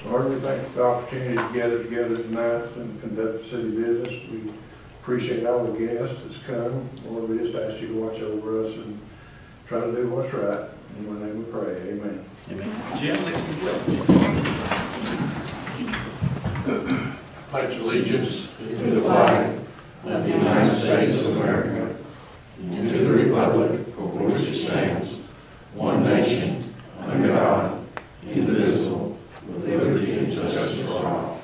Lord, we thank you for the opportunity to gather together tonight and conduct city business. We appreciate all the guests that's come. Lord, we just ask you to watch over us and try to do what's right. In your name we pray. Amen. Amen. Jim, next Pledge allegiance to the flag of the United States of America and to the republic for which it stands, one nation, under God, indivisible, with liberty and justice for all.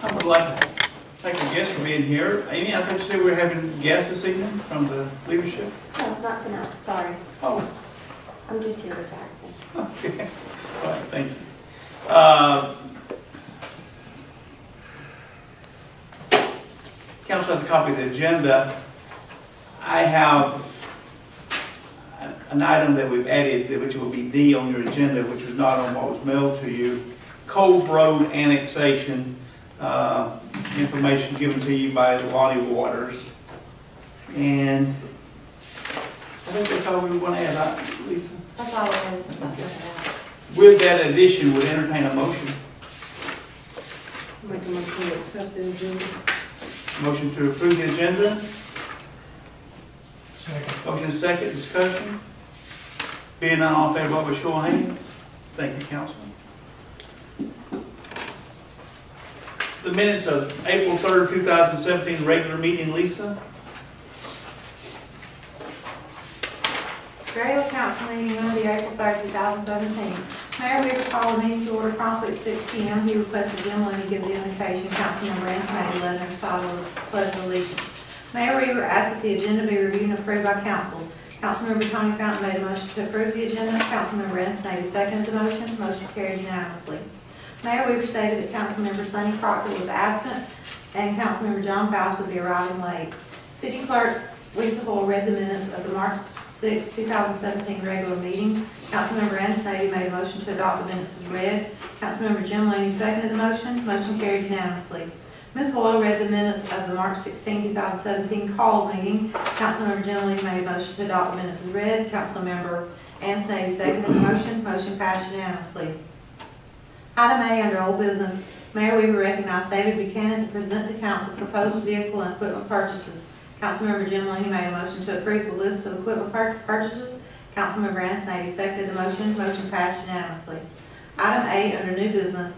I would like to thank the guests for being here. Amy, I think you said we're having guests this evening from the leadership. No, not tonight, sorry. Oh, I'm just here with Jackson. okay. All right, thank you. Council has a copy of the agenda. I have an item that we've added, which will be D on your agenda, which was not on what was mailed to you. Cove Road annexation, information given to you by Lonnie Waters. And I think that's all we want to add, right, Lisa? That's all I have since I sent it out. With that addition, would entertain a motion. Make a motion to accept the agenda. Motion to approve the agenda. Second. Motion is second. Discussion. Being none, all in favor, vote by show of hands. Thank you, Councilman. The minutes of April 3rd, 2017, regular meeting, Lisa. Regular council meeting Monday, April 3rd, 2017. Mayor Weaver called the meeting to order promptly at 6 p.m. He requested Jim Looney give the invocation. Councilmember Anthony led and recitals of the Pledge of Allegiance. Mayor Weaver asked that the agenda be reviewed and approved by council. Councilmember Tony Fountain made a motion to approve the agenda. Councilmember Anthony seconded the motion. Motion carried unanimously. Mayor Weaver stated that Councilmember Sonny Proctor was absent and Councilmember John Faust would be arriving late. City Clerk Lisa Hoyle read the minutes of the March 6, 2017 regular meeting. Councilmember Anthony made a motion to adopt the minutes as read. Councilmember Jim Looney seconded the motion. Motion carried unanimously. Ms. Hoyle read the minutes of the March 16, 2017 called meeting. Councilmember Jim Looney made a motion to adopt the minutes as read. Councilmember Anthony seconded the motion. Motion passed unanimously. Item A under old business, Mayor Weaver recognized David Buchanan to present to council proposed vehicle and equipment purchases. Councilmember Jim Looney made a motion to approve the list of equipment purchases. Councilmember Anthony seconded the motion. Motion passed unanimously. Item A under new business,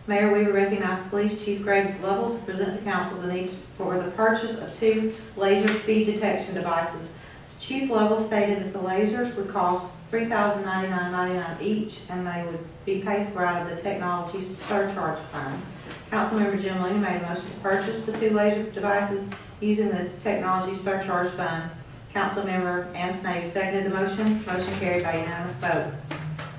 Mayor Weaver recognized Police Chief Greg Lovell to present to council the need for the purchase of 2 laser speed detection devices. Chief Lovell stated that the lasers would cost $3,099.99 each, and they would be paid for out of the technology surcharge fund. Councilmember Jim Looney made a motion to purchase the 2 laser devices using the technology surcharge fund. Councilmember Anthony seconded the motion. Motion carried by unanimous vote.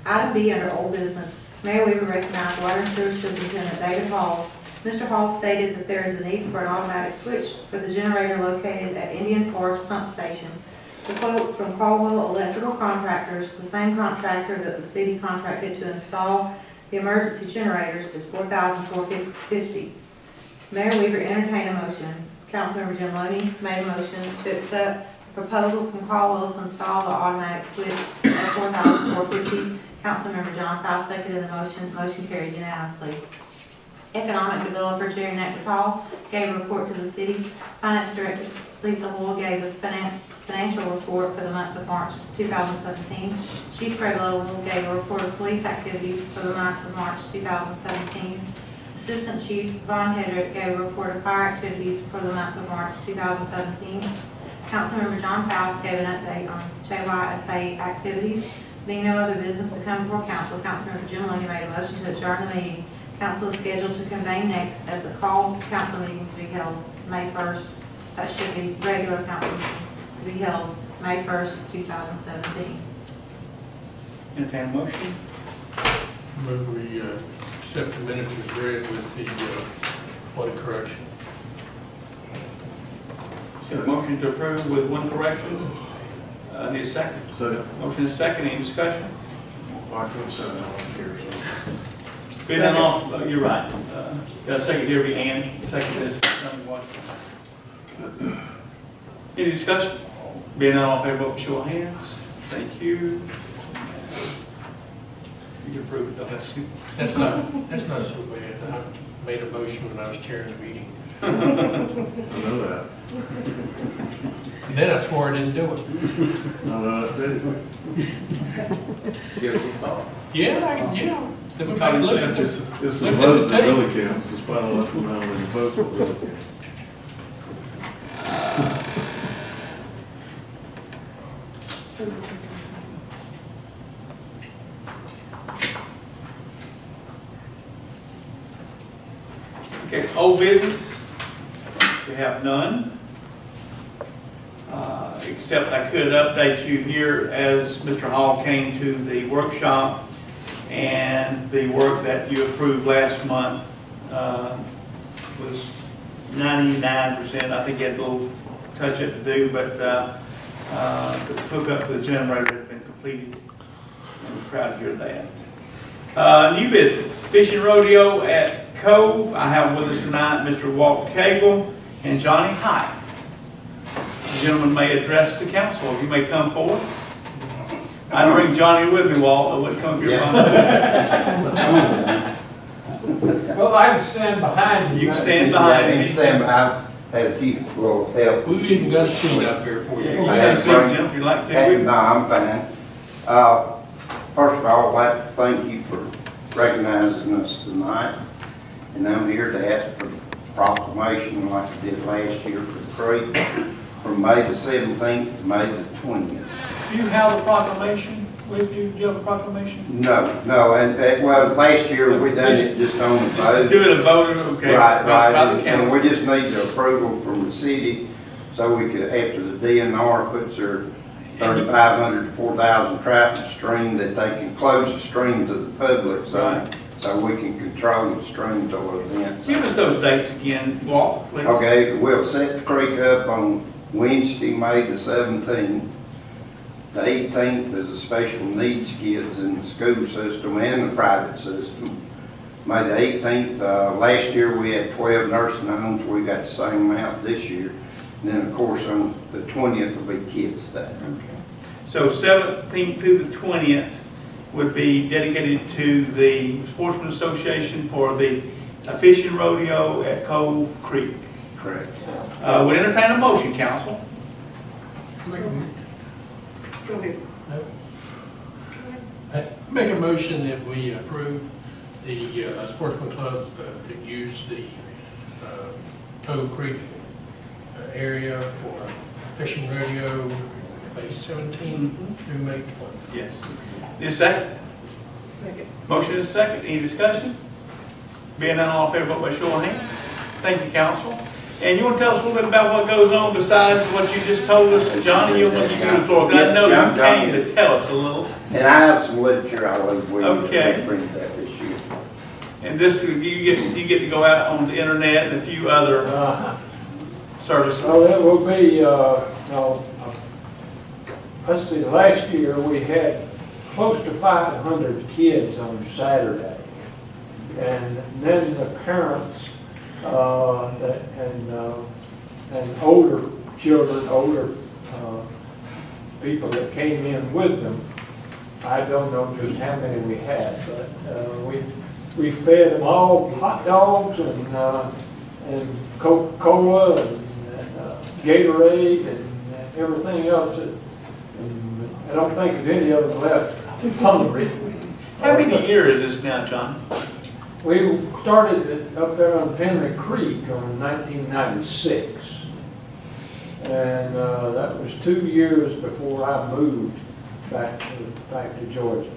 Item B under old business, Mayor Weaver recognized Water and Sewer Superintendent David Hall. Mr. Hall stated that there is a need for an automatic switch for the generator located at Indian Forest Pump Station. The quote from Caldwell Electrical Contractors, the same contractor that the city contracted to install the emergency generators, is $4,450. Mayor Weaver entertained a motion. Councilmember Jim Looney made a motion to accept the proposal from Caldwell to install the automatic switch at $4,450. Councilmember John Faust seconded the motion. Motion carried unanimously. Economic Developer Jerry Nectar gave a report to the city. Finance Director Lisa Hoyle gave a financial report for the month of March 2017. Chief Greg Lovell gave a report of police activities for the month of March 2017. Assistant Chief Von Hedrick gave a report of fire activities for the month of March 2017. Councilmember John Faust gave an update on JYSA activities. Being no other business to come before council, Councilmember Jim Looney made a motion to adjourn the meeting. Council is scheduled to convene next at the called council meeting to be held May 1st. That should be regular council meeting to be held May 1st, 2017. Entertain a motion. Move we accept the minutes as read with the one correction. Got a motion to approve with 1 correction. Need a second. Motion is second. Any discussion? I couldn't say that on here, so. Being none, all, you're right. Got a second here, be Ann. Second is number 1. Any discussion? Being none, all in favor, vote by show of hands. Thank you. You can approve it, though. That's not so bad. I made a motion when I was chairing the meeting. I know that. And then I swore I didn't do it. I know that too. Yeah. Then we What got to kind of look at It's, this. it's the Look at vote the that tape. really counts, it's final let them know when the votes will really count. Okay, old business, we have none. Except I could update you here as Mr. Hall came to the workshop and the work that you approved last month was 99%. I think you had a little touch up to do, but the hookup to the generator has been completed. I'm proud to hear that. New business, fishing rodeo at Cove. I have with us tonight Mr. Walt Cagle and Johnny Hyde. The gentleman may address the council. If you may come forward. I'd bring Johnny with me, Walt. I wouldn't come here by myself. Well, I can stand behind you. You can stand Yeah, behind I me. can stand behind, had a few little help. We've even got a seat up here for Yeah, you. you have a seat, Jim, if you'd like to. No, I'm fine. First of all, I'd like to thank you for recognizing us tonight. And I'm here to ask for proclamation like I did last year for the creek, from May the 17th to May the 20th. Do you have a proclamation with you? Do you have a proclamation? No, and well, last year we done it just on the vote. Do it a vote, okay. Right, by the and council. we just need the approval from the city, so we could, after the DNR puts their 3,500 to 4,000 traffic stream, that they can close the stream to the public, Right. so we can control the stream to our events. Give us those dates again, Walt, please. Okay, we'll set the creek up on Wednesday, May the 17th. The 18th is the special needs kids in the school system and the private system. May the 18th, last year we had 12 nursing homes, we got the same amount this year. And then of course on the 20th will be Kids Day. Okay. So 17th through the 20th would be dedicated to the Sportsman Association for the fishing rodeo at Cove Creek. Correct. Would entertain a motion, council. Go ahead. Make a motion that we approve the sportsman club to use the Cove Creek area for fishing rodeo, May 17 through May 20. Yes. Need a second? Second. Motion is second. Any discussion? Being none, all in favor, vote by show of hands. Thank you, council. And you want to tell us a little bit about what goes on besides what you just told us, Johnny? You want to give the floor? 'Cause I know you came to tell us a little. And I have some literature I'll leave with you. Okay. Bring that this year. And this, you get to go out on the internet and a few other services. So that will be, let's see, last year we had close to 500 kids on Saturday. And then the parents, and older children, older people that came in with them. I don't know just how many we had, but we fed them all hot dogs and Coca-Cola and Gatorade and everything else. And I don't think that any of them left hungry. How many years is this now, John? We started it up there on Penry Creek in 1996. And that was 2 years before I moved back to Georgia.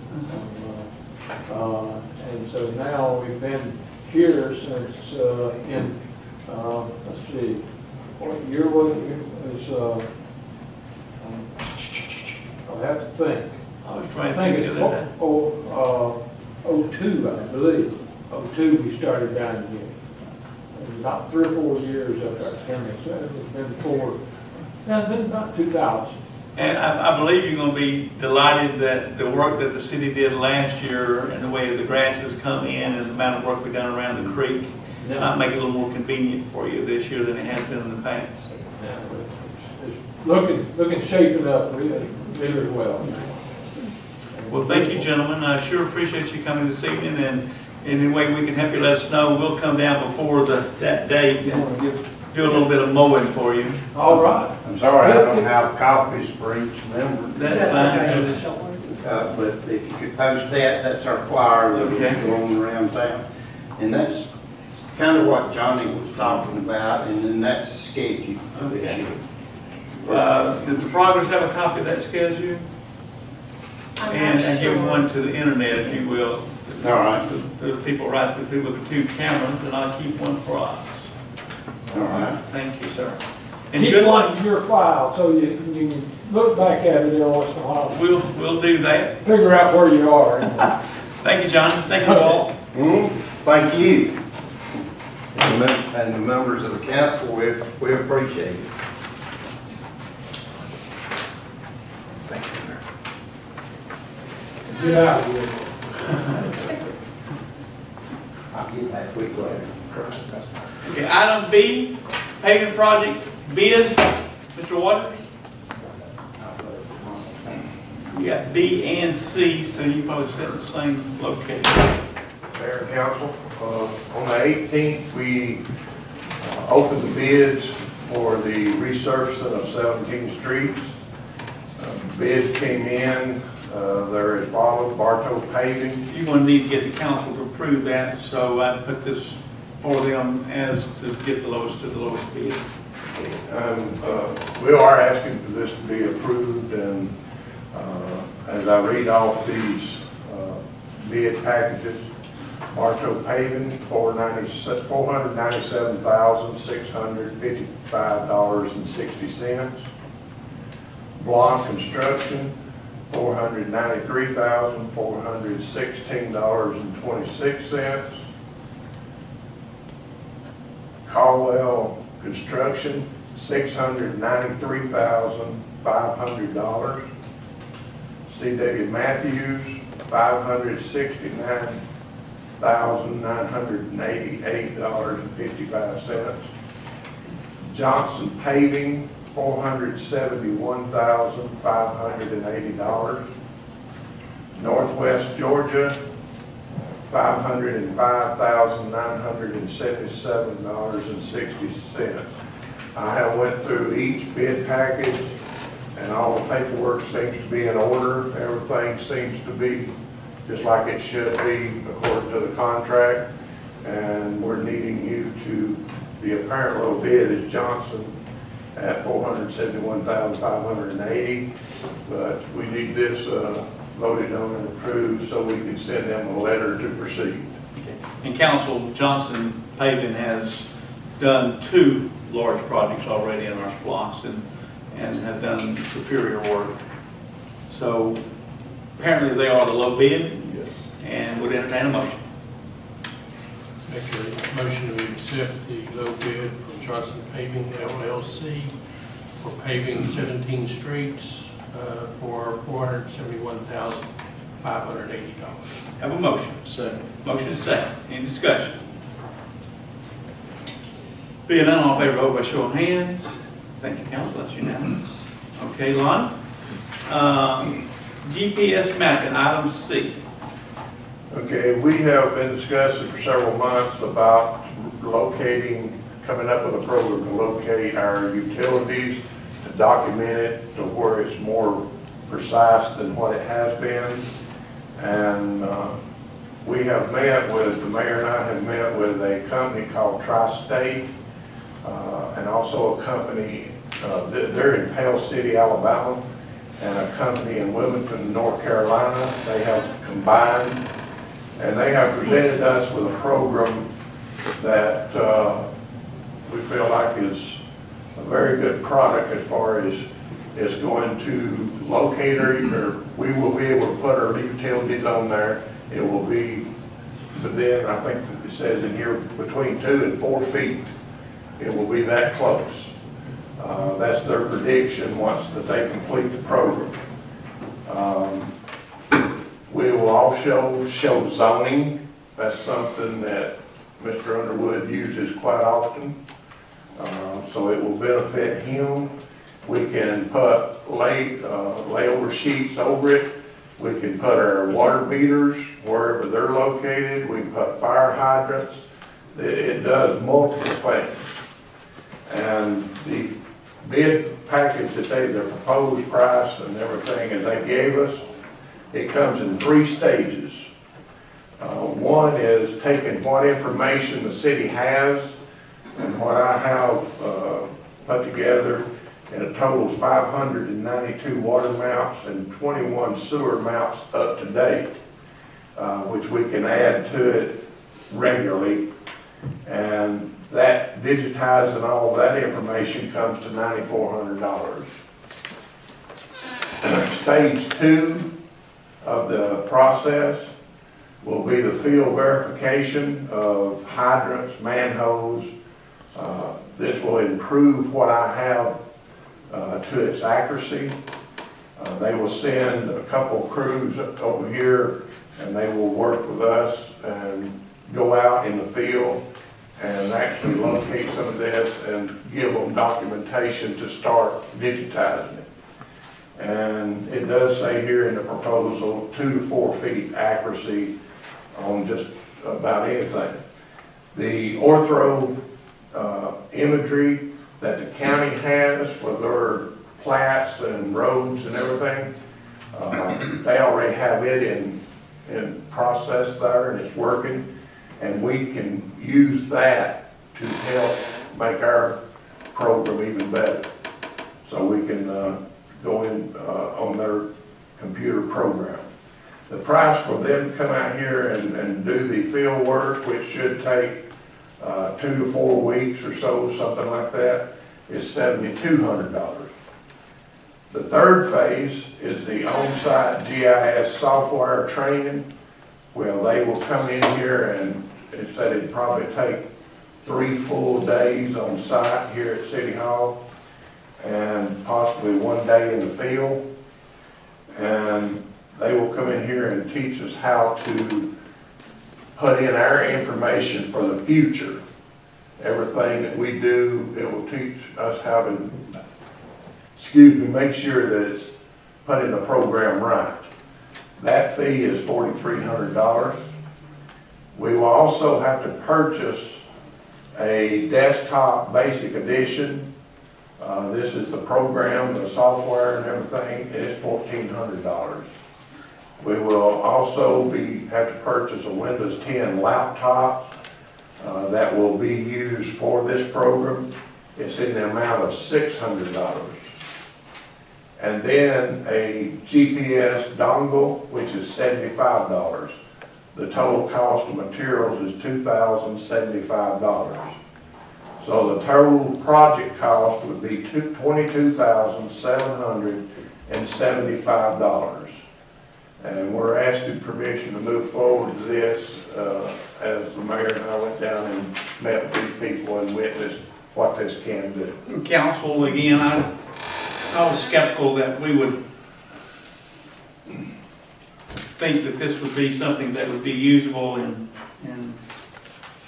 And so now we've been here since let's see, what year was it? It was, I'll have to think. I was trying I to think think it's of that. 02, I believe. 02 we started down here. It was about 3 or 4 years up there at Penry. So it's been about 2000. And I believe you're going to be delighted that the work that the city did last year and the way the grass has come in and the amount of work we've done around the creek might make it a little more convenient for you this year than it has been in the past. It's looking shaping up really, really well. Well, thank you, gentlemen. I sure appreciate you coming this evening, and any way we can help you, let us know. We'll come down before that date and do a little bit of mowing for you. All right. I'm sorry, I don't have copies for each member, That's fine. but if you could post that, that's our flyer that we're going around town. And that's kind of what Johnny was talking about, and then that's a sketchy of this year. Does the progress have a copy of that schedule? And give one to the internet, if you will. All right. Those people right through with the 2 cameras, and I'll keep one for us. All right. Thank you, sir. And Keep good one luck. in your file so you can look back at it every once in a while. We'll do that. Figure out where you are. Thank you, John. Thank you all. Thank you. And the members of the council, we appreciate it. Thank you, sir. Get out of here. I'll get that quick later. Okay, item B, paving project bids. Mr. Waters? You got B and C, so you probably sit in the same location. Mayor and council, on the 18th, we opened the bids for the resurfacing of 17 streets. Bids came in, they're as follows: Bartow Paving. You're going to need to get the council to approve that, so I put this for them as to get the lowest bid. We are asking for this to be approved, and as I read off these bid packages, Bartow Paving, $497,655.60. Block Construction, $493,416.26. Caldwell Construction, $693,500. C.W. Matthews, $569,988.55. Johnson Paving, $471,580. Northwest Georgia, $505,977.60. I have went through each bid package, and all the paperwork seems to be in order. Everything seems to be just like it should be according to the contract. And we're needing you to, the apparent low bid is Johnson at $471,580, but we need this voted on and approved so we can send them a letter to proceed. Okay. And Council, Johnson Paving has done 2 large projects already in our SPLOST and have done superior work. So apparently they are the low bid. Yes. And would entertain a motion. Make a motion to accept the low bid from Johnson Paving LLC for paving 17 streets for $471,580. Have a motion. Second. Motion is second. Any discussion? Being none, all in favor, vote by show of hands. Thank you, council. That's unanimous. Okay, Lon. GPS mapping, item C. Okay, we have been discussing for several months about coming up with a program to locate our utilities, to document it to where it's more precise than what it has been. And we have met with, the mayor and I have met with a company called Tri-State, and also a company, they're in Pale City, Alabama, and a company in Wilmington, North Carolina. They have combined, and they have presented us with a program that we feel like is a very good product as far as it's going to locate or we will be able to put our utilities on there. It will be within, I think it says in here, between 2 and 4 feet. It will be that close. That's their prediction once that they complete the program. We will also show zoning. That's something that Mr. Underwood uses quite often. So it will benefit him. We can put layover sheets over it. We can put our water meters wherever they're located. We can put fire hydrants. It does multiple things. And the bid package that the proposed price and everything that they gave us, it comes in 3 stages. One is taking what information the city has and what I have put together, and it totals 592 water mounts and 21 sewer mounts up to date, which we can add to it regularly. And that digitizing all of that information comes to $9,400. Stage 2 of the process will be the field verification of hydrants, manholes. This will improve what I have to its accuracy. They will send a couple of crews over here, and they will work with us and go out in the field and actually locate some of this and give them documentation to start digitizing it. And it does say here in the proposal 2 to 4 feet accuracy on just about anything. The ortho imagery that the county has for their plats and roads and everything, they already have it in process there, and it's working, and we can use that to help make our program even better. So we can go in on their computer program. The price for them to come out here and do the field work, which should take 2 to 4 weeks or so, something like that, is $7,200. The third phase is the on-site GIS software training. Well, they will come in here, and it said it'd probably take 3 full days on site here at City Hall and possibly 1 day in the field. And they will come in here and teach us how to put in our information for the future. Everything that we do, it will teach us how to, make sure that it's put in the program right. That fee is $4,300. We will also have to purchase a desktop basic edition. This is the program, the software and everything. It is $1,400. We will also have to purchase a Windows 10 laptop that will be used for this program. It's in the amount of $600. And then a GPS dongle, which is $75. The total cost of materials is $2,075. So the total project cost would be $22,775. And we're asking permission to move forward to this as the mayor and I went down and met with these people and witnessed what this can do. Council, again, I was skeptical that we would think that this would be something that would be usable and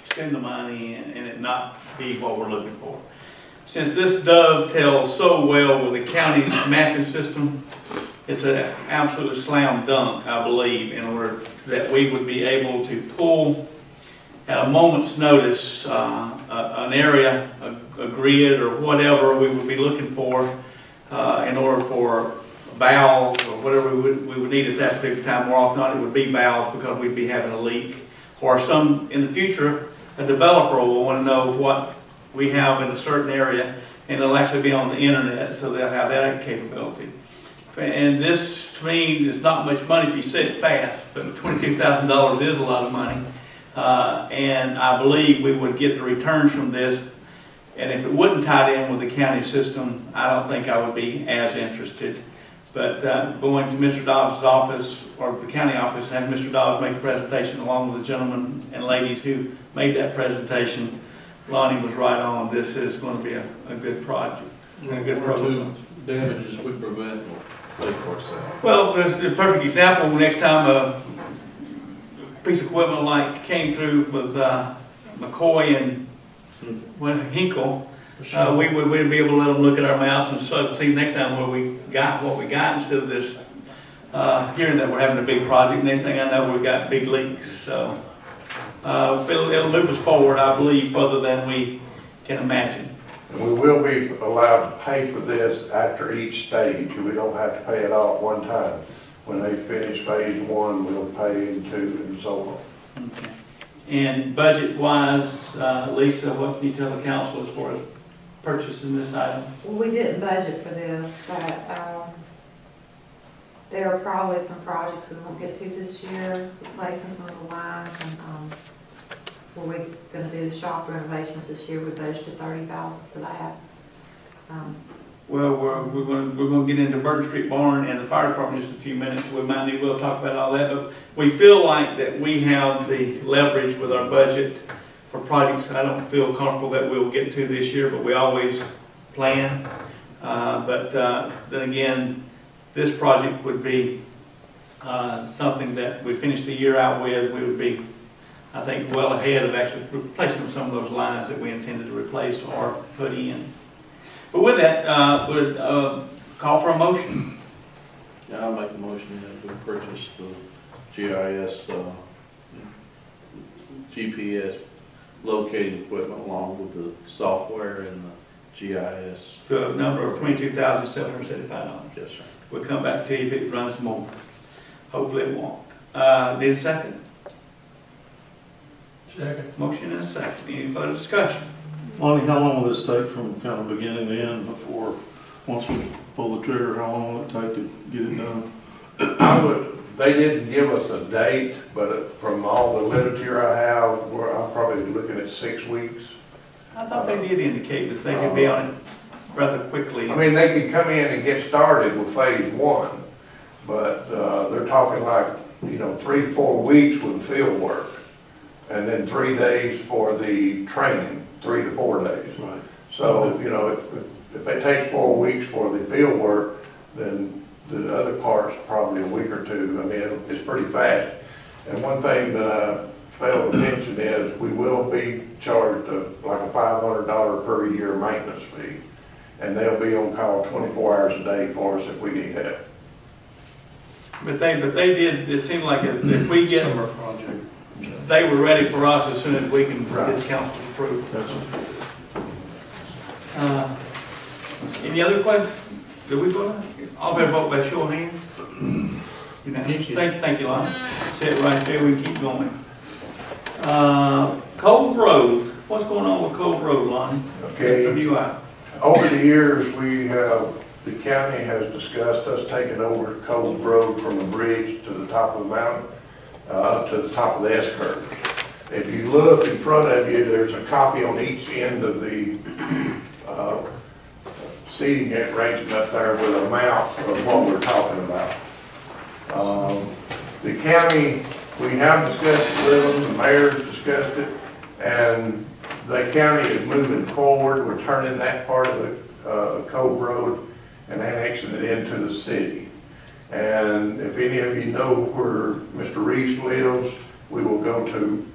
spend the money and it not be what we're looking for. Since this dovetails so well with the county's mapping system, it's an absolute slam dunk, I believe, in order that we would be able to pull at a moment's notice an area, a grid or whatever we would be looking for in order for valves or whatever we would need at that particular time. More often than not, it would be valves because we'd be having a leak. Or some, in the future, a developer will want to know what we have in a certain area, and it'll actually be on the internet, so they'll have that capability. And this, to me, is not much money if you say it fast, but $22,000 is a lot of money. And I believe we would get the returns from this. And if it wouldn't tie in with the county system, I don't think I would be as interested. But going to Mr. Dobbs' office or the county office and have Mr. Dobbs make a presentation along with the gentlemen and ladies who made that presentation, Lonnie was right on. This is going to be a good project and a good program. Damages we prevent will pay for itself. Well, there's a perfect example. Next time a piece of equipment like came through with McCoy and Hinkle, we'd be able to let them look at our maps and so see next time where we got what we got instead of this, hearing that we're having a big project. Next thing I know, we've got big leaks, so, it'll move us forward, I believe, further than we can imagine. And we will be allowed to pay for this after each stage. We don't have to pay it all at one time. When they finish phase one, we'll pay in two and so on. Okay. And budget-wise, Lisa, what can you tell the council as far as purchasing this item? Well, we didn't budget for this, but, there are probably some projects we won't get to this year, replacing some of the lines, and, we're gonna do the shop renovations this year, we budgeted $30,000 for that. Well, we're gonna get into Burton Street Barn and the fire department in just a few minutes. We'll talk about all that, but we feel like that we have the leverage with our budget for projects I don't feel comfortable that we'll get to this year, but we always plan. Then again, this project would be something that we finish the year out with. We would be, I think, well ahead of actually replacing some of those lines that we intended to replace or put in. But with that, would call for a motion. Yeah, I'll make a motion that we purchase the GIS, GPS locating equipment along with the software and the GIS. To a number of $22,775. Yes, sir. We'll come back to you if it runs more. Hopefully it won't. Need a second? Second. Motion and a second. Any further discussion? Lonnie, how long will this take from kind of beginning to end before, once we pull the trigger, how long will it take to get it done? They didn't give us a date, but from all the literature I have, I'm probably looking at 6 weeks. I thought they did indicate that they could be on it rather quickly. I mean, they could come in and get started with phase one, but they're talking like, 3 to 4 weeks with the field work, and then 3 days for the training, 3 to 4 days. Right. So, if they take 4 weeks for the field work, then the other part's probably a week or 2. I mean, it's pretty fast. And one thing that I failed to mention is we will be charged like a $500 per year maintenance fee. And they'll be on call 24 hours a day for us if we need help. But they did, it seemed like if we get, Summer project. they were ready for us as soon as we can Right. get council approved. That's Any other questions? Do we vote? All better vote by show of hands. Thank you, Lonnie. Sit right there, we can keep going. Cove Road, what's going on with Cove Road, Lonnie? Okay. From you out. Over the years, the county has discussed us taking over Cove Road from the bridge to the top of the mountain, to the top of the S-curve. If you look in front of you, there's a copy on each end of the seating arrangement up there with a map of what we're talking about. The county, we have discussed it with them, the mayor's discussed it, and the county is moving forward. We're turning that part of the Cove Road and annexing it into the city. And if any of you know where Mr. Reese lives, we will go to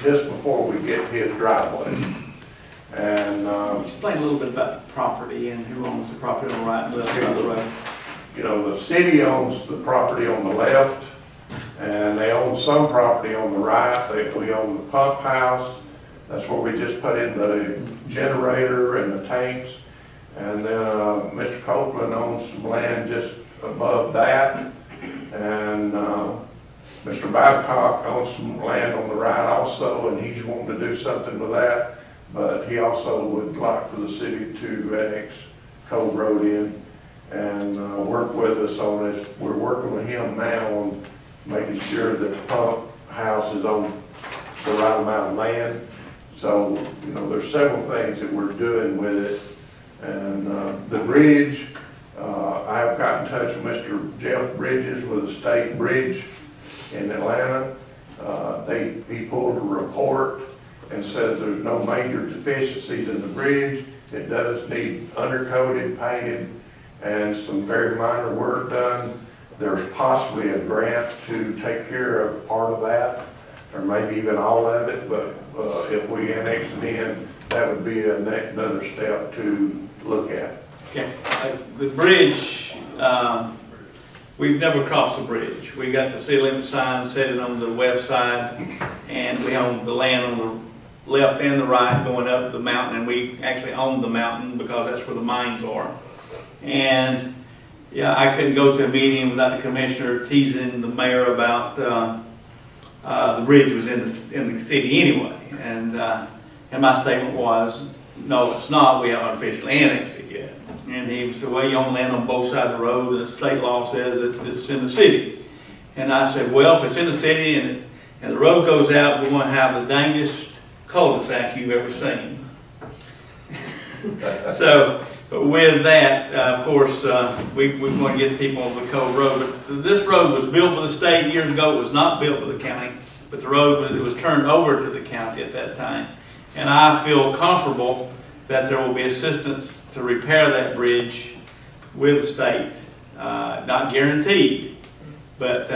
just before we get his driveway. And, Explain a little bit about the property and who owns the property on the right and left side of the road. the city owns the property on the left, and they own some property on the right. We own the pump house. That's where we just put in the generator and the tanks. And then Mr. Copeland owns some land just above that. And Mr. Babcock owns some land on the right also, and he's wanting to do something with that. But he also would like for the city to annex Cove Road in and work with us on this. We're working with him now on making sure that the pump house is on the right amount of land. So, there's several things that we're doing with it. And the bridge, I have got in touch with Mr. Jeff Bridges with the state bridge in Atlanta. He pulled a report and says there's no major deficiencies in the bridge. It does need undercoated, painted, and some very minor work done. There's possibly a grant to take care of part of that, or maybe even all of it, but if we annex it in, that would be another step to look at. Okay, the bridge, we've never crossed the bridge. We got the city limit sign set it on the west side, and we own the land on the left and the right going up the mountain, and we actually own the mountain because that's where the mines are. And yeah, I couldn't go to a meeting without the commissioner teasing the mayor about the bridge was in the city anyway. And my statement was, no, it's not. We haven't officially annexed it yet. And he said, well, you own land on both sides of the road, and the state law says that it's in the city. And I said, well, if it's in the city and the road goes out, we're going to have the dangest cul-de-sac you've ever seen. So, but with that, of course, we're going to get people on the Cove Road. But this road was built by the state years ago. It was not built by the county, but the road it was turned over to the county at that time. And I feel comfortable that there will be assistance to repair that bridge with the state. Not guaranteed, but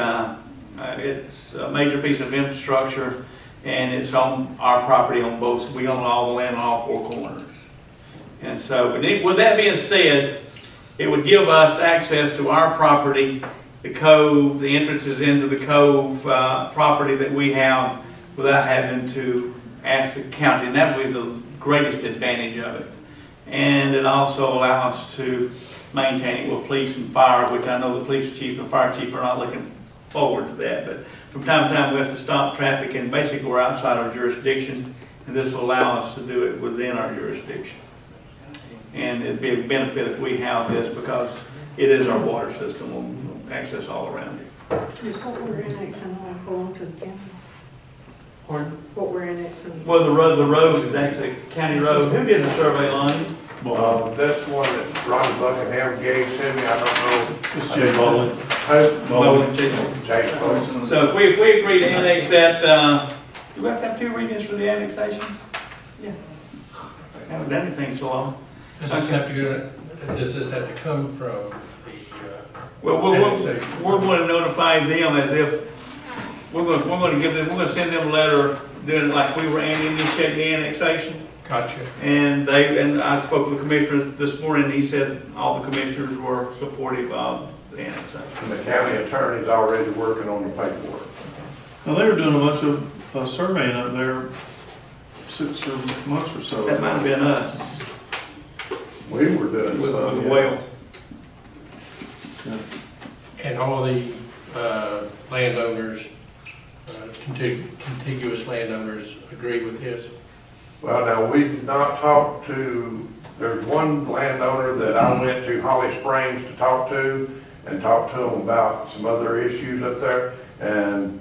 it's a major piece of infrastructure, and it's on our property on both. We own all the land on all four corners. And so, with that being said, it would give us access to our property, the cove, the entrances into the cove property that we have without having to ask the county, and that would be the greatest advantage of it. And it also allows us to maintain it with police and fire, which I know the police chief and fire chief are not looking forward to that. But from time to time, we have to stop traffic, and basically we're outside our jurisdiction, and this will allow us to do it within our jurisdiction. And it'd be a benefit if we have this because it is our water system. We'll access all around it. Is what we're annexing all belong to the county? Pardon? What we're annexing? Well, the road is actually a county road. Who did the survey, Lonnie? That's one that Ron Buckingham gave to me. I don't know. It's Jay Bowling. Bowling, Jason. Jasper. So if we agree to annex that, do we have to have 2 readings for the annexation? Yeah. I haven't done anything so long. Does this have to go, does this have to come from the, Well, we're going to notify them as if, we're going to send them a letter doing it like we were initiating the annexation. gotcha. And I spoke with the commissioners this morning, and he said all the commissioners were supportive of the annexation. And the county attorney's already working on the paperwork. Well, they were doing a bunch of surveying up there 6 months or so. That might have been us We were doing with some, the yeah. well. And all the landowners, contiguous landowners agree with this? Well, now, we did not talk to, there's one landowner that I went to Holly Springs to talk to and talk to them about some other issues up there. And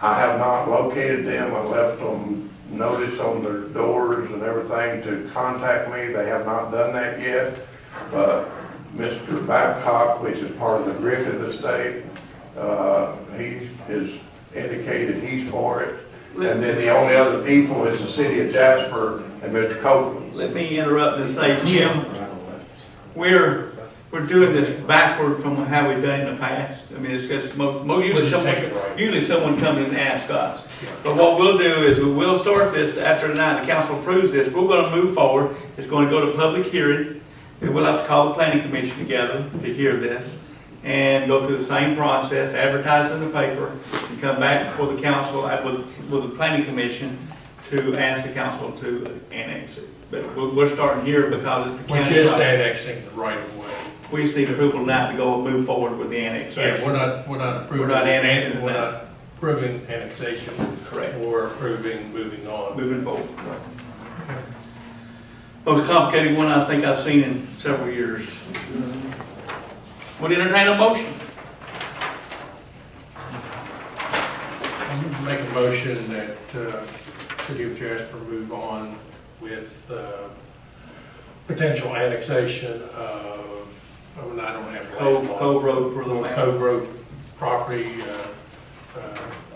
I have not located them. I left them notice on their doors and everything to contact me. They have not done that yet. But Mr. Babcock, which is part of the Griffith estate, he has indicated he's for it. And then the only other people is the city of Jasper and Mr. Copeland. Let me interrupt and say, Jim, we're doing this backward from how we've done it in the past. I mean, it's just usually someone comes and asks us. But what we'll do is we'll start this after tonight. The council approves this. We're going to move forward. It's going to go to public hearing. We'll have to call the planning commission together to hear this and go through the same process, advertise in the paper, and come back before the council with the planning commission to ask the council to annex it. But we're starting here because it's the county. We're just annexing the right of way. We just need approval tonight to go and move forward with the annexation. Yeah, we're not approving. We're not annexing We're that. not approving annexation. Correct. We're approving moving on. Moving forward. Most complicated one I think I've seen in several years. Would entertain a motion? I'm going to make a motion that City of Jasper move on with potential annexation of, I don't have Cove Road for the map. Cove Road property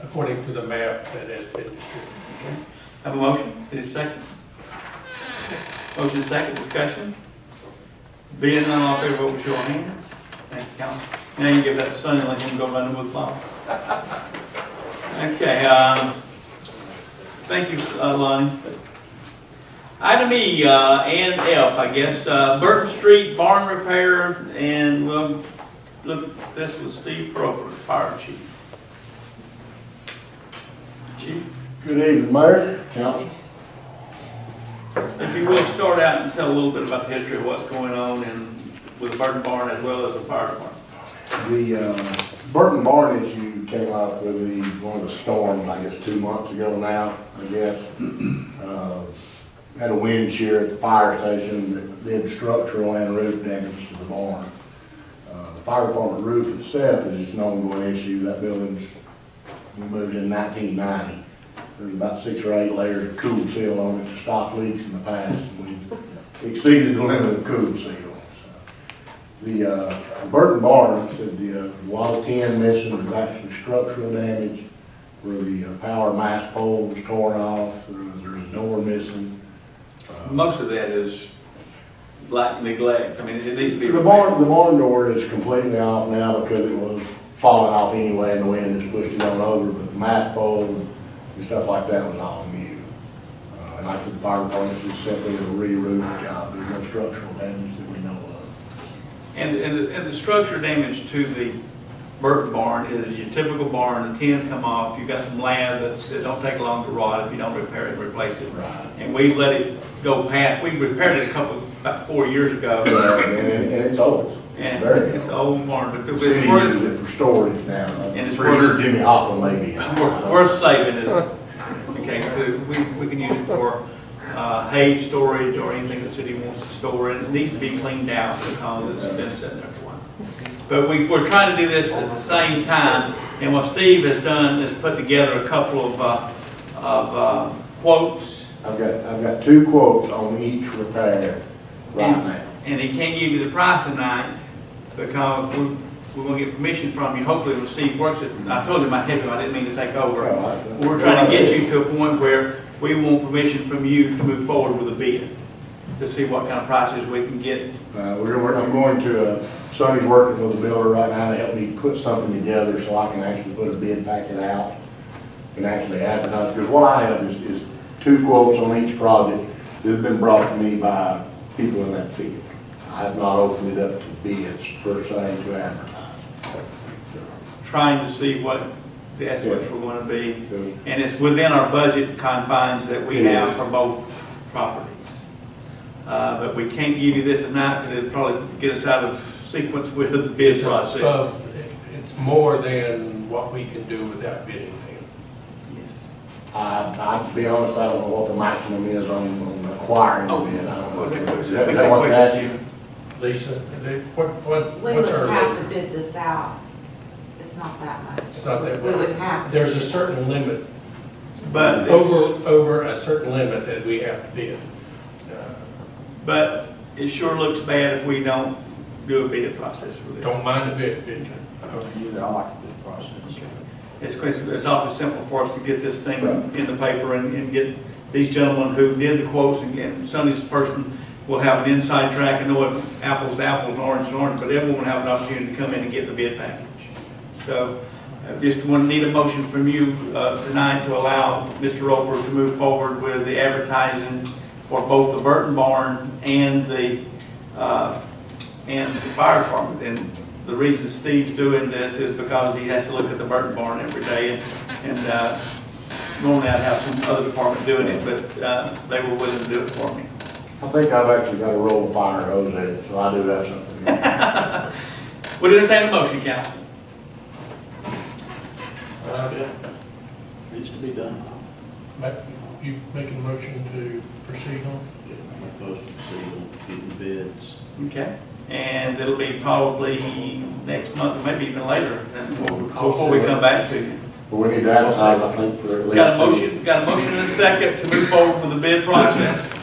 according to the map that has been distributed. Have a motion? Is it second? Motion second, discussion. Being none, all in favor, vote with your hands. Thank you, council. Now you give that to Sonny and let him go run the wood plow. Okay, thank you, Lonnie. Item E, and F, I guess, Burton Street barn repair, and we'll look at this with Steve Proper, Fire Chief. Chief, Good evening, Mayor, Council. if you will, start out and tell a little bit about the history of what's going on with the Burton barn as well as the fire department. The Burton Barn issue came up with one of the storms, I guess, 2 months ago now, I guess. Had a wind shear at the fire station that did structural and roof damage to the barn. The fire department roof itself is just an ongoing issue. That building's moved in 1990. There's about 6 or 8 layers of cool seal on it to stop leaks in the past. We exceeded the limit of cool seal. The Burton Barn, said the wall 10 missing, was actually structural damage where the power mast pole was torn off. There's a door missing. Most of that is like neglect. I mean, it needs to be. The barn door is completely off now because it was falling off anyway and the wind just pushed it on over, but the mast pole and stuff like that was all new. And like I said, the fire department just simply a re-roof job. There's no structural damage that we know of. And the structure damage to the Burton barn is your typical barn. The tins come off. You've got some land that don't take long to rot if you don't repair it and replace it. Right. And we've let it go past. We repaired it about 4 years ago. And it's old. And very it's an old barn, but The city uses it for storage now. And it's pretty sure Jimmy Hoffman may be. worth saving it. Okay, so we can use it for hay storage or anything the city wants to store, and it needs to be cleaned out because it's been sitting there for a while. But we're trying to do this at the same time, and what Steve has done is put together a couple of quotes. I've got 2 quotes on each repair right now. And he can't give you the price tonight because we're going to get permission from you. Hopefully when Steve works it, I told him I'd help him, I didn't mean to take over. We're trying to get you to a point where we want permission from you to move forward with a bid, to see what kind of prices we can get. I'm going to, Sonny's working with the builder right now to help me put something together so I can actually put a bid packet out and actually advertise. Because what I have is 2 quotes on each project that have been brought to me by people in that field. I have not opened it up to bids per se to advertise. Trying to see what the estimates were going to be. And it's within our budget confines that we have for both properties. But we can't give you this tonight because it'll probably get us out of sequence with the bid process. It's more than what we can do without bidding. To be honest, I don't know what the maximum is on acquiring a bid. I don't know. Is Well, that what you're asking? Lisa, We what's our would have limit? to bid this out. It's not that much. It's not that We much. would have. to. There's a certain limit, But it's- over a certain limit that we have to bid. But it sure looks bad if we don't do a bid process for this. Don't mind the bid. I like the bid process. It's awfully simple for us to get this thing in the paper and get these gentlemen who did the quotes, and Sonny's person will have an inside track and know what apples to apples and orange to orange, but everyone will have an opportunity to come in and get the bid package. So just need a motion from you tonight to allow Mr. Roper to move forward with the advertising for both the Burton barn and the fire department. And the reason Steve's doing this is because he has to look at the Burton barn every day, and normally I'd have some other department doing it, but they were willing to do it for me. I think I've actually got a roll of fire hose in it, so I do have something. Would entertain a motion, council? Needs to be done. You making a motion to proceed on? Make those getting bids. Okay. And it'll be probably next month, or maybe even later, before we come back to you. But we need to advertise, I think, for at least. Got a motion and a second to move forward with the bid process.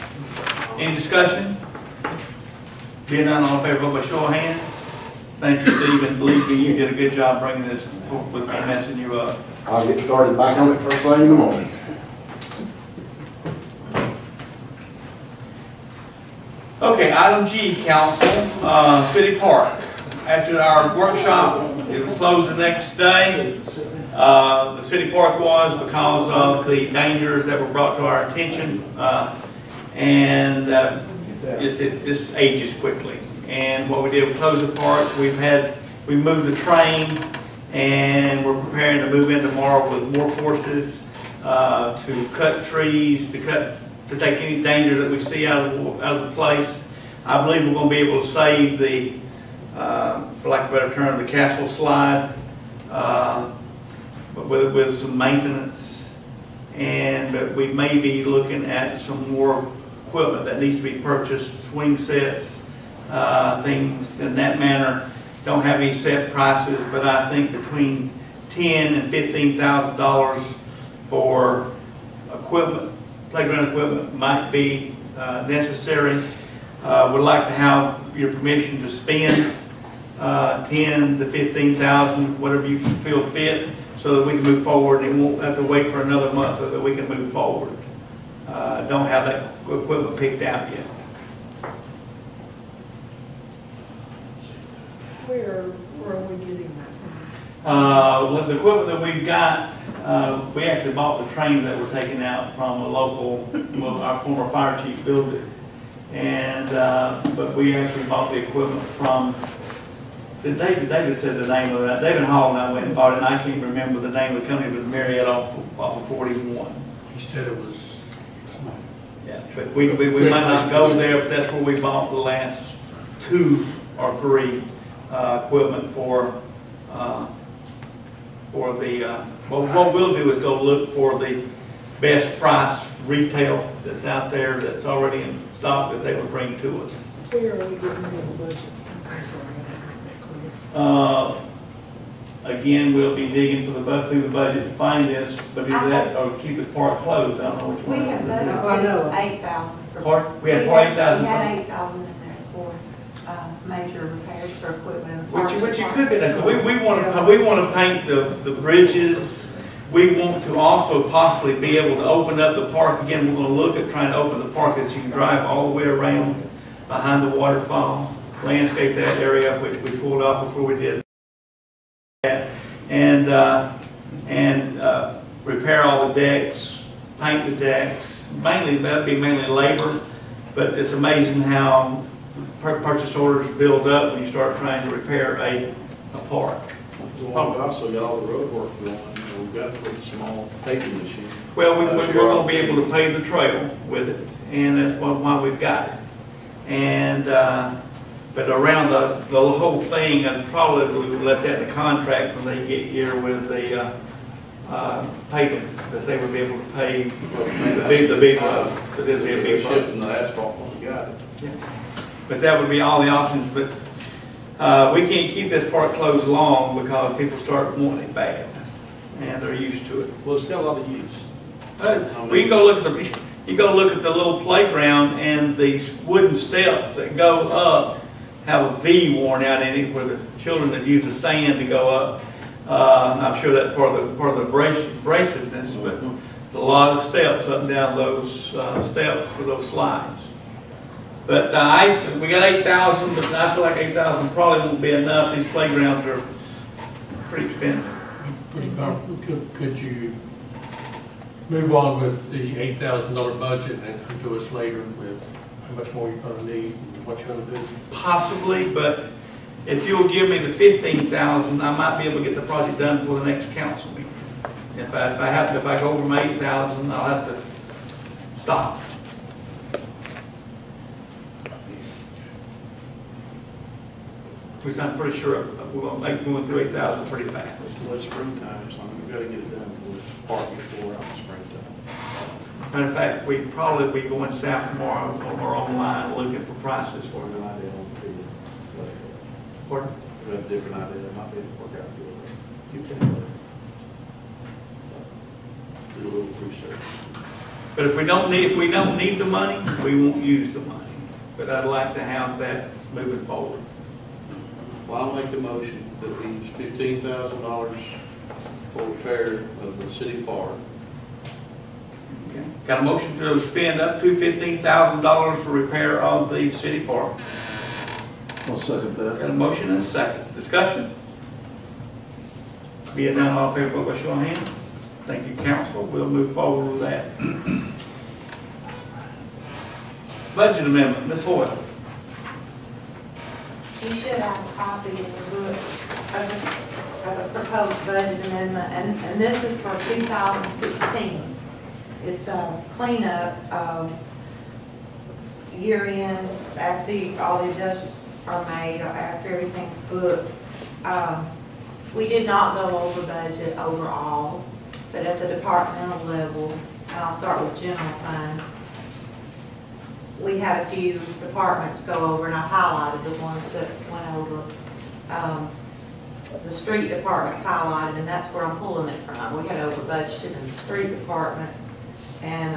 Any discussion? Being none, all in favor, vote by show of hands. Thank you, Steve, and believe me, you did a good job bringing this forward with me messing you up. I'll get started back on it first thing in the morning. Okay, item G, council, City Park. After our workshop, it was closed the next day. The city park was because of the dangers that were brought to our attention. and it just ages quickly. And what we did, we closed the park. We moved the train, and we're preparing to move in tomorrow with more forces to cut trees, to take any danger that we see out of the place. I believe we're going to be able to save the, for lack of a better term, the castle slide with some maintenance. And we may be looking at some more equipment that needs to be purchased, swing sets, things in that manner. Don't have any set prices, but I think between $10,000 and $15,000 for equipment, playground equipment, might be necessary. Would like to have your permission to spend $10,000 to $15,000, whatever you feel fit, so that we can move forward and won't have to wait for another month so that we can move forward. Don't have that equipment picked out yet. Where are we getting that from? With the equipment that we've got, we actually bought the train that we're taking out from a local, well, our former fire chief built it. And, but we actually bought the equipment from, David said the name of that. David Hall and I went and bought it, and I can't remember the name of the company. It was Marriott off of 41. He said it was. Yeah, but we might not go there, but that's where we bought the last 2 or 3 equipment for the, well, what we'll do is go look for the best price retail that's out there that's already in stock that they would bring to us. Where are we getting the budget? I'm sorry, I don't have that clear. Again, we'll be digging through the budget to find this, but either that or keep the park closed. I don't know which one. We have budgeted 8,000 for. Park? We had 8,000. We had 8,000 in there for major repairs for equipment. Which you could be done. We want to paint the bridges. We want to also possibly be able to open up the park again. We're going to look at trying to open the park that you can drive all the way around behind the waterfall, landscape that area, which we pulled off before we did that, and repair all the decks, paint the decks. Mainly that'd be mainly labor, but it's amazing how purchase orders build up when you start trying to repair a park. We've also got all the road work going. We've got to put a small paving machine. Well, we're going to be able to pave the trail with it, and that's why we've got it. And but around the whole thing, I'd probably let that in the contract when they get here with the paving, that they would be able to pave the big road. So there'd be a big road. Shifting the asphalt when we got it. Yeah. But that would be all the options. But we can't keep this park closed long because people start wanting it bad, and they're used to it. Well, it's got a lot of use. We go look at you go look at the little playground, and these wooden steps that go up have a V worn out in it where the children that use the sand to go up. I'm sure that's part of the abrasiveness, but there's a lot of steps up and down those steps for those slides. But we got 8,000, but I feel like 8,000 probably won't be enough. These playgrounds are pretty expensive. Pretty comfortable. Could you move on with the $8,000 budget and come to us later with how much more you're going to need and what you're going to do? Possibly, but if you'll give me the 15,000, I might be able to get the project done for the next council meeting. If I go over my 8,000, I'll have to stop. Which I'm pretty sure we're going to make going through 8,000 pretty fast. It's late springtime, so we've got to get it done with park before out in springtime. Matter of fact, we probably be going south tomorrow or online looking for prices for An it. idea on the Pardon? we have a different idea that might be able to work out good. You can. Do a little research. But if we don't need the money, we won't use the money. But I'd like to have that moving forward. Well, I'll make a motion that we use $15,000 for repair of the city park. Okay. Got a motion to spend up to $15,000 for repair of the city park. I'll second that. Got a motion and a second. Discussion? Being none, all in favor, vote by show of hands. Thank you, council. We'll move forward with that. Budget amendment, Ms. Hoyle. You should have a copy in the book of the proposed budget amendment, and this is for 2016. It's a cleanup, year end, after all the adjustments are made, after everything's booked. We did not go over budget overall, but at the departmental level, and I'll start with general fund, we had a few departments go over, and I highlighted the ones that went over. The street department's highlighted, and that's where I'm pulling it from. We had over budgeted in the street department, and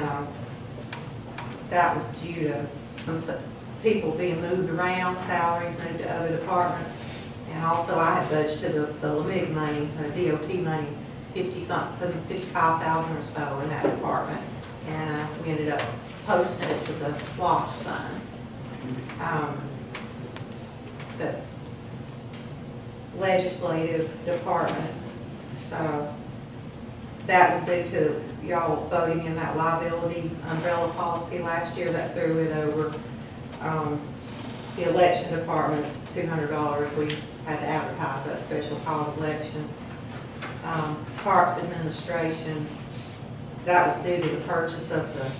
that was due to some people being moved around, salaries moved to other departments. And also I had budgeted the LMIG money, the DOT money, 50-something, 55,000 or so in that department. And we ended up posting it to the SPLOST fund. The legislative department, that was due to y'all voting in that liability umbrella policy last year. That threw it over. The election department's $200. We had to advertise that special call election. Parks administration, that was due to the purchase of the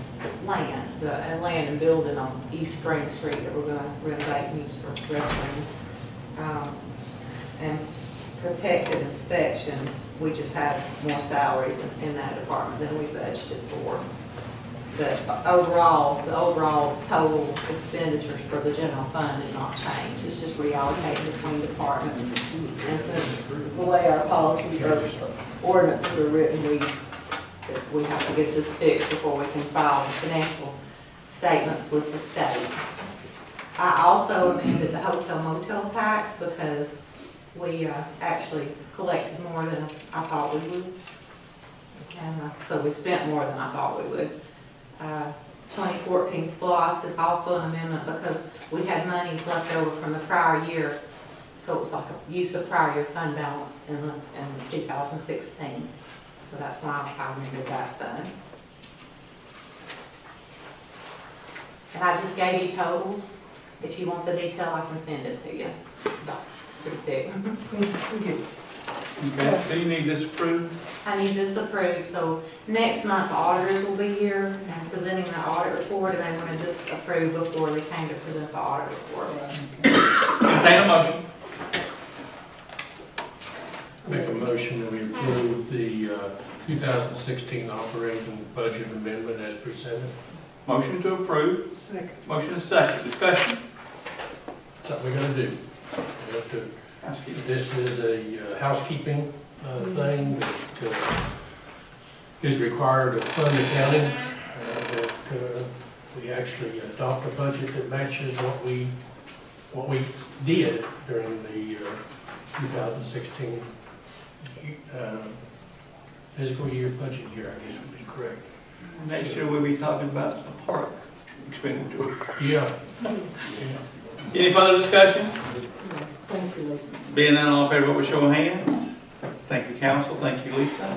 land and building on East Spring Street that we're going to renovate and use for wrestling. And protective inspection, we just had more salaries in that department than we budgeted for. But overall, the overall total expenditures for the general fund did not change. It's just reallocated between departments. And since the way our policies or ordinances are written, we have to get this fixed before we can file the financial statements with the state. I also amended the hotel motel tax because we actually collected more than I thought we would. And so we spent more than I thought we would. 2014 SPLOST is also an amendment because we had money left over from the prior year. So it was like a use of prior year fund balance in 2016. So that's why I amended that fund. And I just gave you totals. If you want the detail, I can send it to you. Pretty thick. Okay, do you need this approved? I need this approved, so next month the auditors will be here and presenting the audit report, and they wanted this approved before they came to present the audit report. Entertain a motion. Make a motion that we approve the 2016 operating budget amendment as presented. Motion to approve. Second. Motion is second. Discussion. Something we're going to do. We have to. This is a housekeeping thing that is required of fund accounting, that we actually adopt a budget that matches what we did during the 2016 fiscal year, budget year, I guess would be correct. Next year we'll be talking about a park expenditure. Yeah. Any further discussion? Thank you, Lisa. Being none, all in favor, vote with show of hands. Thank you, council. Thank you, Lisa.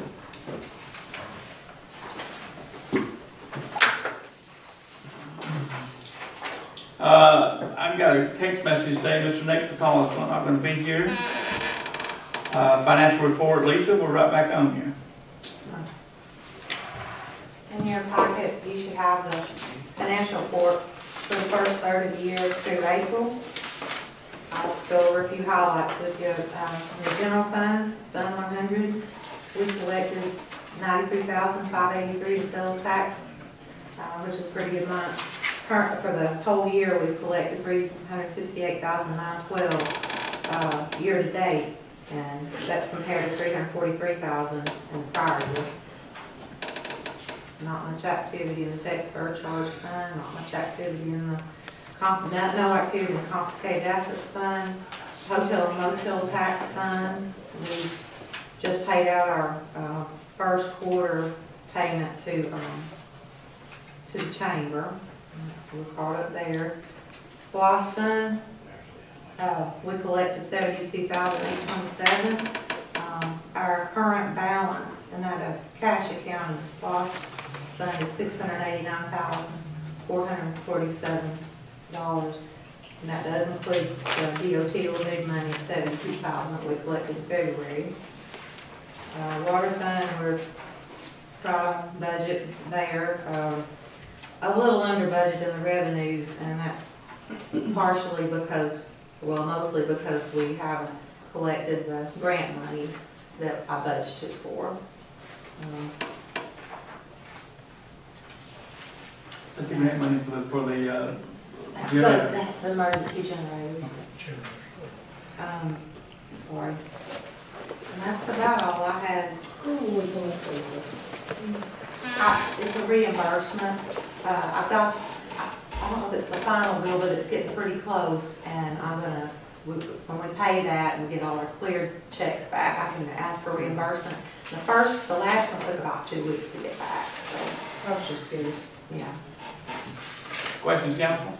I've got a text message today. Mr. Nick Patton is not going to be here. Financial report, Lisa, we're right back on here. In your packet, you should have the financial report for the first third of the year through April. I'll go over a few highlights with you. In the general fund, Fund 100, we collected $93,583 in sales tax, which is a pretty good month. For the whole year, we've collected $368,912 year to date, and that's compared to $343,000 in the prior year. Not much activity in the tax surcharge fund, not much activity in the no activity in the confiscated assets fund, hotel and motel tax fund. We just paid out our first quarter payment to the chamber. We're caught up there. SPLOST fund, we collected $72,827. Our current balance in that cash account in the SPLOST fund is $689,000. $447. And that does include the DOT remove money of $72,000 that we collected in February. Water fund, we're trying to budget there, a little under budget in the revenues, and that's partially because, well, mostly because we haven't collected the grant monies that I budgeted for. That's the grant money for the generator. The emergency generator. Sorry. And that's about all I had. It's a reimbursement. I've got, I don't know if it's the final bill, but it's getting pretty close, and I'm gonna, when we pay that and we get all our cleared checks back, I can ask for reimbursement. The last one took about 2 weeks to get back, so, I was just curious. yeah. Questions, council?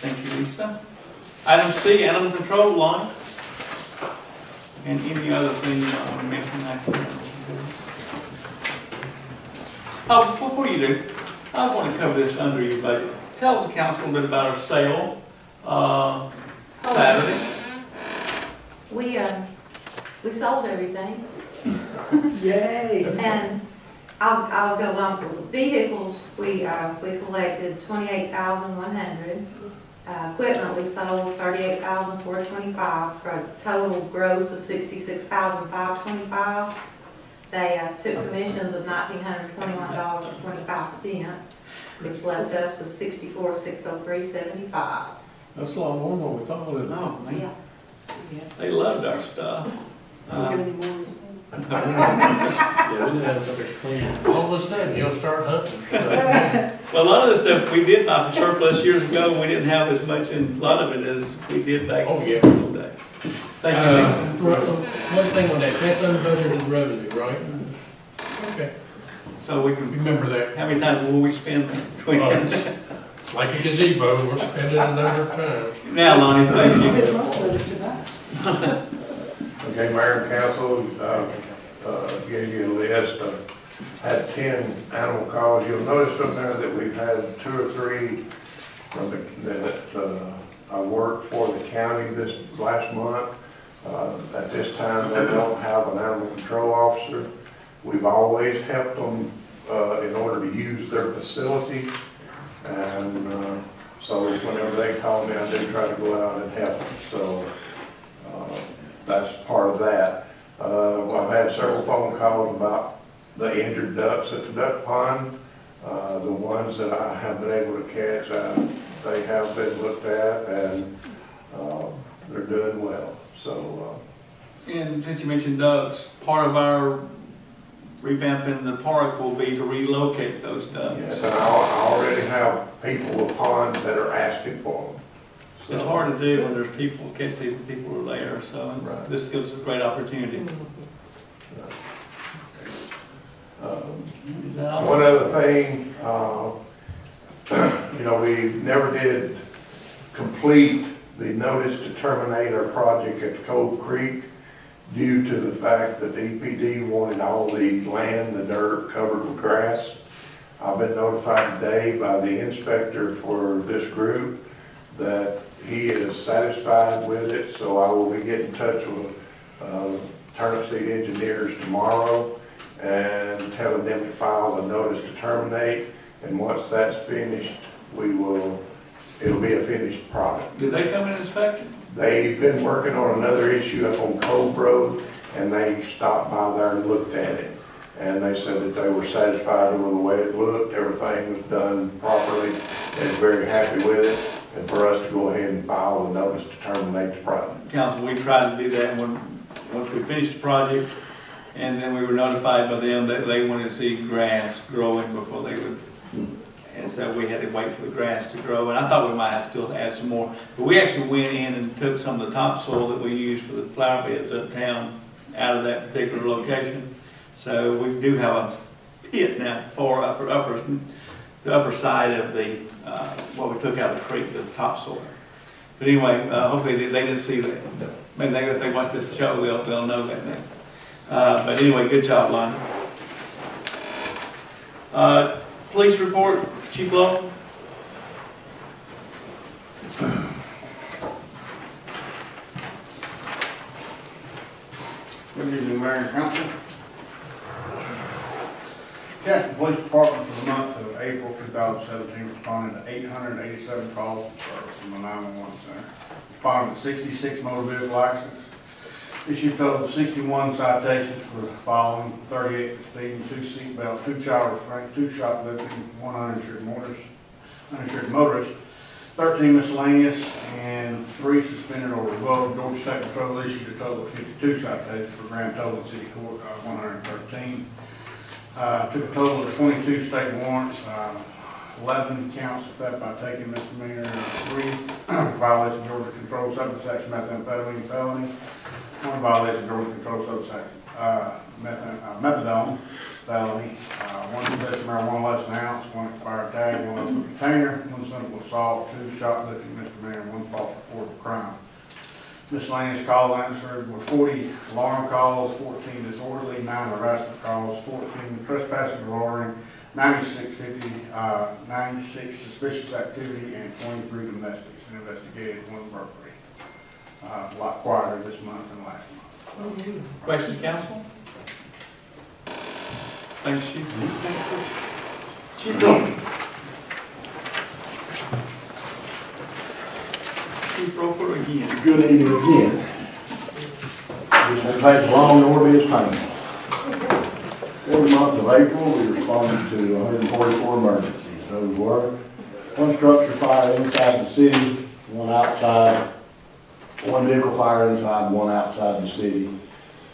Thank you, Lisa. Item C, animal control, Lonnie. And any other thing you want to mention that? Oh, before you do, I want to cover this under your budget. Tell the council a bit about our sale, Saturday. We sold everything. Yay! And I'll go on. Vehicles, we collected 28,100. Equipment, we sold 38,425 for a total gross of 66,525. They took commissions of $1,921.25, which left us with 64,603.75. That's a lot more than what we thought, isn't it? Oh, man. Yeah. They loved our stuff. Don't get any more to say. Yeah, we didn't have another clean. All of a sudden, you'll start hunting. Well, a lot of the stuff we did buy from surplus years ago, we didn't have as much in, a lot of it as we did back Oh, yeah. in those days. Thank you, Lisa. One thing on that, that's unbudgeted revenue, right? Okay, So we can, remember that. how many times will we spend between? It's like a gazebo, we're spending a number of times. Now, Lonnie, thank We you. did most of it tonight. Okay, Mayor and Council, gave you a list. Had 10 animal calls. You'll notice from there that we've had 2 or 3 from that I worked for the county this last month. At this time, they don't have an animal control officer. We've always helped them in order to use their facility. And so whenever they call me, I do try to go out and help them. So that's part of that. Well, I've had several phone calls about the injured ducks at the duck pond. The ones that I have been able to catch, they have been looked at, and they're doing well. So. And since you mentioned ducks, part of our revamping the park will be to relocate those ducks. Yes, and I already have people with ponds that are asking for them. So, It's hard to do when there's people, catch these people who are there, so Right. this gives us a great opportunity. Is that all? One other thing, we never did complete the notice to terminate our project at Cove Creek due to the fact that the EPD wanted all the land, the dirt covered with grass. I've been notified today by the inspector for this group that he is satisfied with it, so I will be getting in touch with turnip seed engineers tomorrow and telling them to file a notice to terminate. And once that's finished, it'll be a finished product. Did they come and inspect it? They've been working on another issue up on Cove Road, and they stopped by there and looked at it. And they said that they were satisfied with the way it looked, everything was done properly, and very happy with it. And for us to go ahead and file a notice to terminate the project. Council, we tried to do that once we finished the project, and then we were notified by them that they wanted to see grass growing before they would. And so we had to wait for the grass to grow, and I thought we might have to still add some more. But we actually went in and took some of the topsoil that we used for the flower beds uptown out of that particular location. So we do have a pit now for the upper side of the, what we took out of the creek, the topsoil. But anyway, hopefully they didn't see that. Maybe if they watch this show, they'll know that now. But anyway, good job, Lonnie. Police report, Chief Law. Good evening, Mayor and Council. Jasper Police Department for the month of April 2017 responded to 887 calls for service from the 911 center. Responded to 66 motor vehicle accidents. Issued a total of 61 citations for the following: 38 for speeding, 2 seatbelt, 2 child restraint, 2 shoplifting, 1 uninsured motorist, 13 miscellaneous, and 3 suspended or revoked. Georgia State Patrol issued a total of 52 citations for grand total in city court of 113. Took a total of 22 state warrants, 11 counts of theft by taking misdemeanor, 3 violation of Georgia Controlled Substance Act methamphetamine felony, 1 violation of Georgia Controlled Substance Act methadone felony, 1 possession of marijuana less than an ounce, 1 expired tag, 1 open container, 1 simple assault, 2 shoplifting misdemeanor, 1 false report of crime. Miscellaneous calls answered were 40 alarm calls, 14 disorderly, 9 harassment calls, 14 trespassing or loitering, 96 suspicious activity, and 23 domestics. And investigated 1 burglary. A lot quieter this month than last month. Questions, council? Thanks, Chief. Chief Roper. Chief Roper again. Good evening again. This won't take long nor be as painful. For the month of April, we responded to 144 emergencies. Those were 1 structure fire inside the city, 1 outside, 1 vehicle fire inside, 1 outside the city,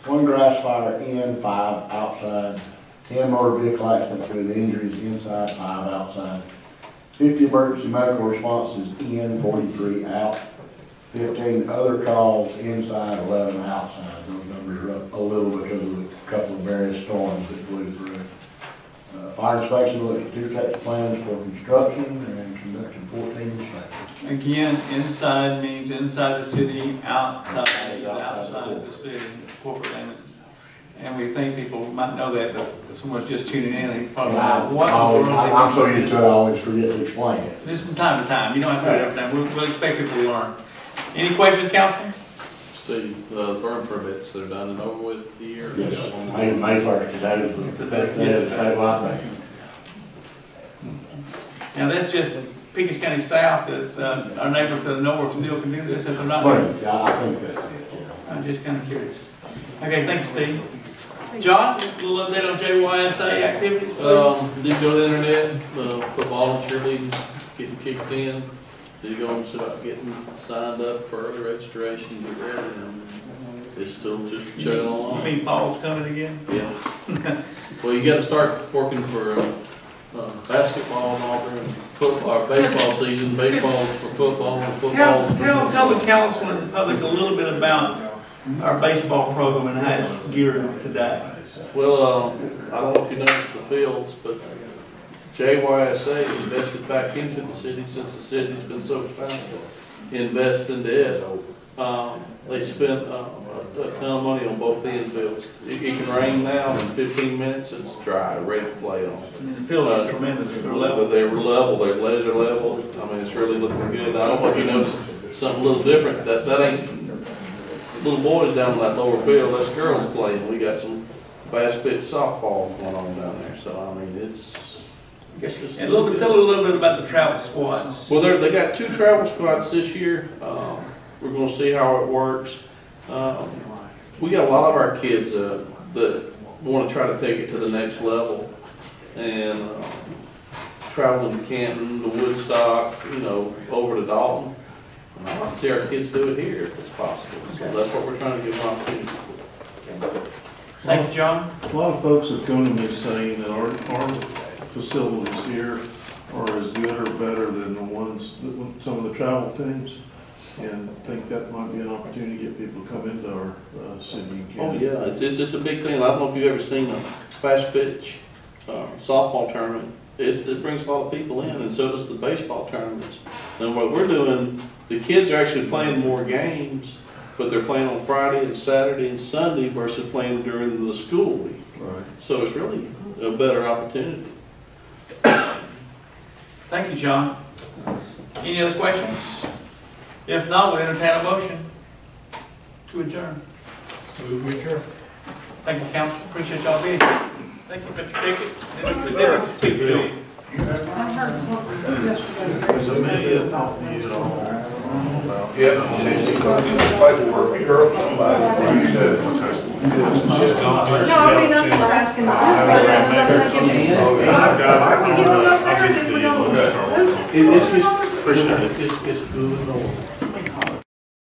1 grass fire in, 5 outside, 10 motor vehicle accidents with injuries inside, 5 outside, 50 emergency medical responses in, 43 out, 15 other calls inside, 11 outside. Those numbers are up a little because of a couple of various storms that blew through. Fire inspection looked at 2 sets of plans for construction and conducted 14 inspections. Again, inside means inside the city, outside of the city, corporate limits. And we think people might know that, but if someone's just tuning in, they probably don't know what. I'm so used to it, I always forget to explain it. Just from time to time, you don't have to do it every time, we'll expect people to learn. Any questions, Councilman? Steve, burn permits, they're done and over with the year? Yes, May 1st, today was the first day of the statewide ban. Now, that's just Pickens County South, that our neighbors to the north still can do this if they're not. Yeah, I think that's it, yeah. I'm just kind of curious. Okay, thanks, Steve. John, a little update on JYSA activities, please? Did go to the internet, football and cheerleading, getting kicked in. Did go and start getting signed up for early registration, get ready, and it's still just chugging along. You mean fall's coming again? Yeah. Well, you gotta start working for, basketball and all during football, or baseball season, baseball's for football, and football's for. Tell the council and the public a little bit about our baseball program and how it's geared today. Well, I don't know if you noticed the fields, but JYSA invested back into the city since the city's been so powerful. Invest into it. They spent a ton of money on both the infields. It can rain now, in 15 minutes it's dry, ready to play on. The fields are tremendous. They're level. But they were level, they're laser level. I mean, it's really looking good. I don't know if you noticed something a little different. That ain't little boys down in that lower field, that's girls playing. We got some fast pitch softball going on down there. So, I mean, it's just and tell a little bit about the travel squads. Well, they got 2 travel squads this year. We're going to see how it works. We got a lot of our kids that want to try to take it to the next level and traveling to Canton, to Woodstock, over to Dalton. I'd like to see our kids do it here if it's possible. So that's what we're trying to give an opportunity for. Thank you, John. A lot of folks have come to me saying that our facilities here are as good or better than the ones, some of the travel teams, and think that might be an opportunity to get people to come into our city and county. Oh yeah, it's just a big thing. I don't know if you've ever seen a fast pitch softball tournament. It brings a lot of people in, and so does the baseball tournaments. And what we're doing, the kids are actually playing more games, but they're playing on Friday and Saturday and Sunday versus playing during the school week. Right. So it's really a better opportunity. Thank you, John. Any other questions? If not, we'll entertain a motion to adjourn. Move with your. Thank you, council. Appreciate y'all being here. Thank you, Mr. Pickett. And Mr. Dillon, speak to you. I heard something yesterday. Yeah, she's going to do the paperwork, girl, somebody. You said. She's gone. No, I mean, I'm just asking. I'll get it to you. It's good on.